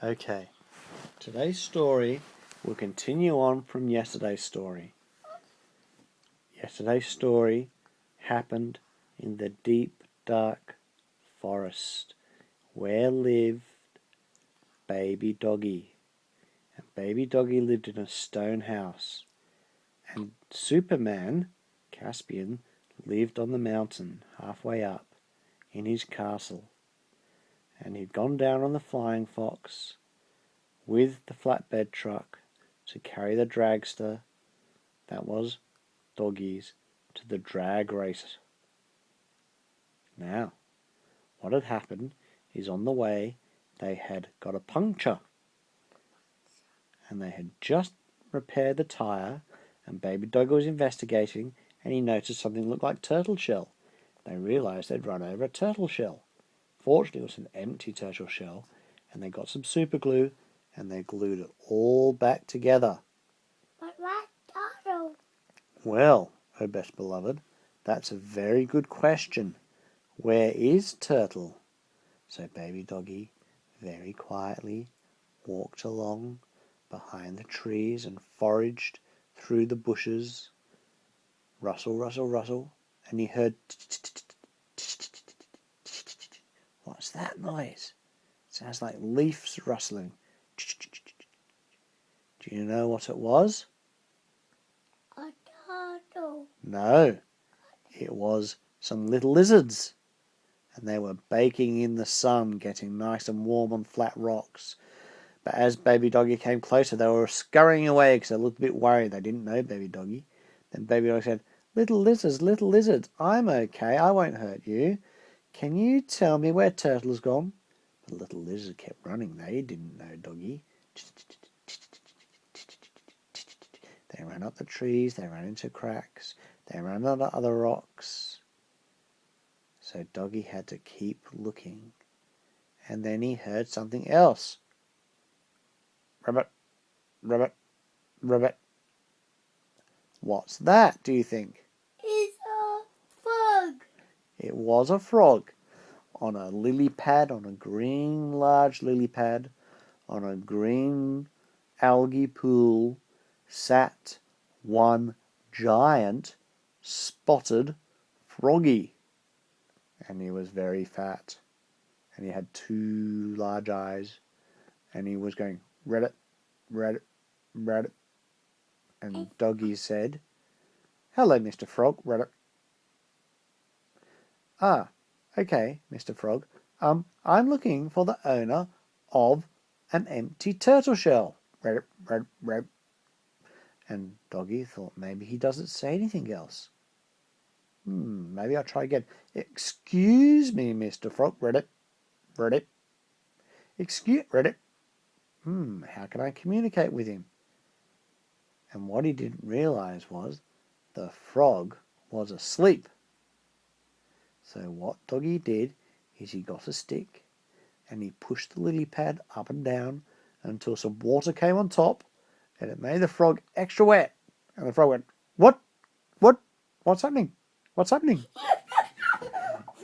Okay, today's story will continue on from yesterday's story. Yesterday's story happened in the deep, dark forest where lived Baby Doggy. And Baby Doggy lived in a stone house. And Superman, Caspian, lived on the mountain halfway up in his castle. And he'd gone down on the Flying Fox with the flatbed truck to carry the dragster, that was Doggy's, to the drag race. Now, what had happened is on the way they had got a puncture, and they had just repaired the tyre, and Baby Doggy was investigating, and he noticed something looked like turtle shell. They realised they'd run over a turtle shell. Fortunately, it was an empty turtle shell, and they got some super glue, and they glued it all back together. But where's Turtle? Well, oh best beloved, that's a very good question. Where is Turtle? So Baby Doggy very quietly walked along behind the trees and foraged through the bushes. Rustle, rustle, rustle, and he heard... What's that noise? Sounds like leaves rustling. Do you know what it was? A turtle. No, it was some little lizards. And they were baking in the sun, getting nice and warm on flat rocks. But as Baby Doggy came closer, they were scurrying away because they looked a bit worried. They didn't know Baby Doggy. Then Baby Doggy said, little lizards, I'm okay. I won't hurt you. Can you tell me where Turtle's gone? The little lizard kept running. They didn't know Doggy. They ran up the trees. They ran into cracks. They ran under other rocks. So Doggy had to keep looking. And then he heard something else. Rabbit, rabbit, rabbit. What's that, do you think? It's a frog. It was a frog on a lily pad, on a green large lily pad, on a green algae pool, sat one giant spotted froggy. And he was very fat. And he had two large eyes. And he was going, Reddit, Reddit, Reddit. And Doggy said, hello, Mr. Frog, Reddit. Ah, okay, Mr. Frog. I'm looking for the owner of an empty turtle shell. Reddit, Reddit, Reddit. And Doggy thought maybe he doesn't say anything else. Maybe I'll try again. Excuse me, Mr. Frog, Reddit, Reddit. Excuse Reddit. How can I communicate with him? And what he didn't realize was the frog was asleep. So what Doggy did is he got a stick and he pushed the lily pad up and down until some water came on top, and it made the frog extra wet. And the frog went, What? What's happening? What's happening?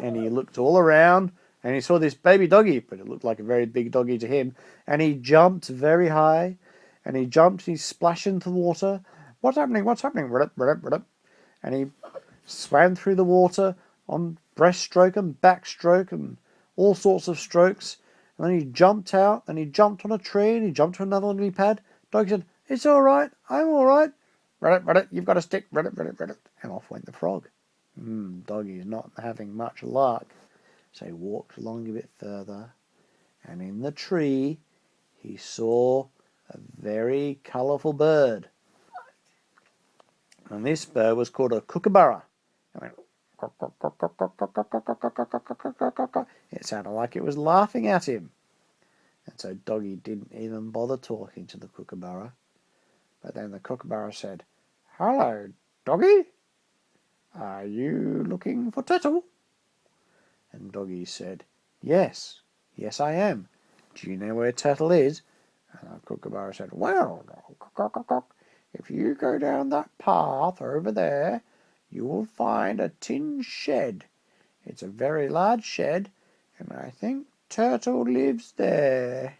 And he looked all around and he saw this baby doggy, but it looked like a very big doggy to him. And he jumped very high, and he splashed into the water. What's happening? What's happening? And he swam through the water on breaststroke and backstroke and all sorts of strokes. And then he jumped out, and he jumped on a tree, and he jumped to another lily pad. Doggy said, it's all right, I'm all right. Reddit, you've got a stick. Reddit. And off went the frog. Doggy's not having much luck. So he walked along a bit further, and in the tree he saw a very colourful bird. And this bird was called a kookaburra. It sounded like it was laughing at him. And so Doggy didn't even bother talking to the kookaburra. But then the kookaburra said, hello, Doggy. Are you looking for Turtle? And Doggy said, yes, I am. Do you know where Turtle is? And the kookaburra said, well, if you go down that path over there, you will find a tin shed. It's a very large shed, and I think Turtle lives there.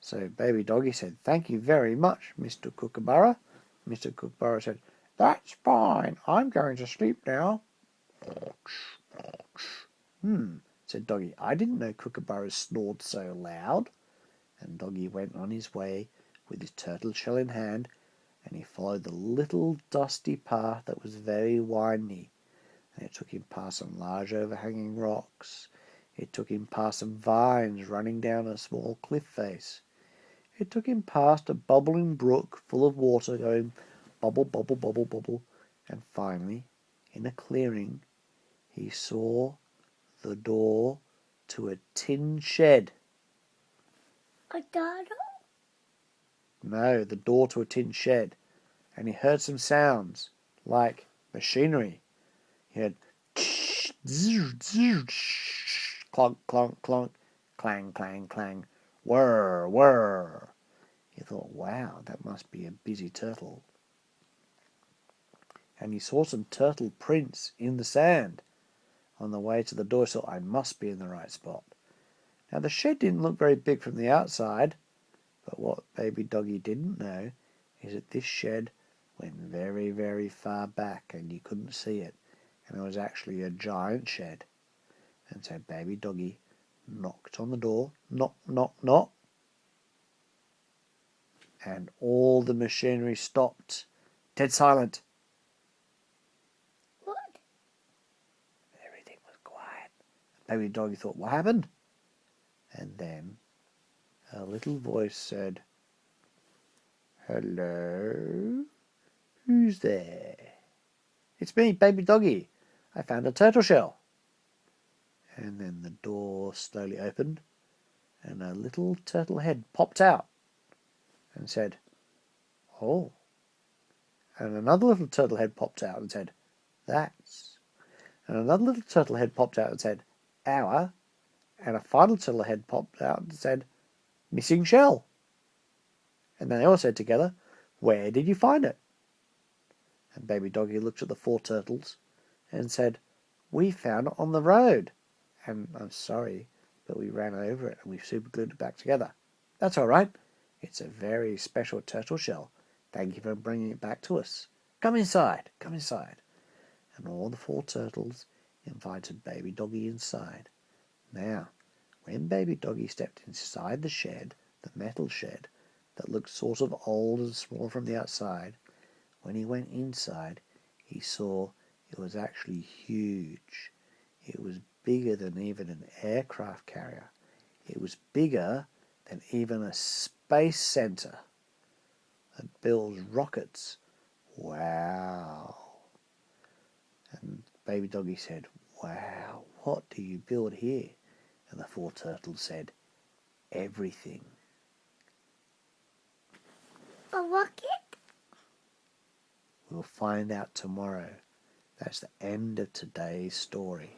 So Baby Doggy said, "Thank you very much, Mr. Kookaburra." Mr. Kookaburra said, "That's fine. I'm going to sleep now." Said Doggy. "I didn't know Kookaburras snored so loud." And Doggy went on his way with his turtle shell in hand, and he followed the little dusty path that was very windy, and it took him past some large overhanging rocks. It took him past some vines running down a small cliff face. It took him past a bubbling brook full of water going bubble, bubble, bubble, bubble, and finally, in a clearing, he saw the door to a tin shed. A turtle? No, the door to a tin shed. And he heard some sounds, like machinery. He heard clonk, clonk, clonk, clang, clang, clang, whir, whir. He thought, wow, that must be a busy turtle. And he saw some turtle prints in the sand. On the way to the door, he thought, I must be in the right spot. Now, the shed didn't look very big from the outside, but what Baby Doggy didn't know is that this shed went very, very far back and you couldn't see it, and it was actually a giant shed. And so Baby Doggy knocked on the door, knock, knock, knock, and all the machinery stopped, dead silent. What? Everything was quiet. Baby Doggy thought, what happened? And then a little voice said, "Hello? Who's there?" "It's me, Baby Doggy. I found a turtle shell." And then the door slowly opened, and a little turtle head popped out and said, "Oh." And another little turtle head popped out and said, "That's." And another little turtle head popped out and said, "Our." And a final turtle head popped out and said, "Missing shell." And then they all said together, "Where did you find it?" And Baby Doggy looked at the 4 turtles and said, "We found it on the road. And I'm sorry, but we ran over it and we superglued it back together." "That's all right. It's a very special turtle shell. Thank you for bringing it back to us. Come inside, come inside." And all the 4 turtles invited Baby Doggy inside. Now, when Baby Doggy stepped inside the shed, the metal shed, that looked sort of old and small from the outside, when he went inside, he saw it was actually huge. It was bigger than even an aircraft carrier. It was bigger than even a space center that builds rockets. Wow. And Baby Doggy said, "Wow, what do you build here?" And the 4 turtles said, "Everything." A rocket? We'll find out tomorrow. That's the end of today's story.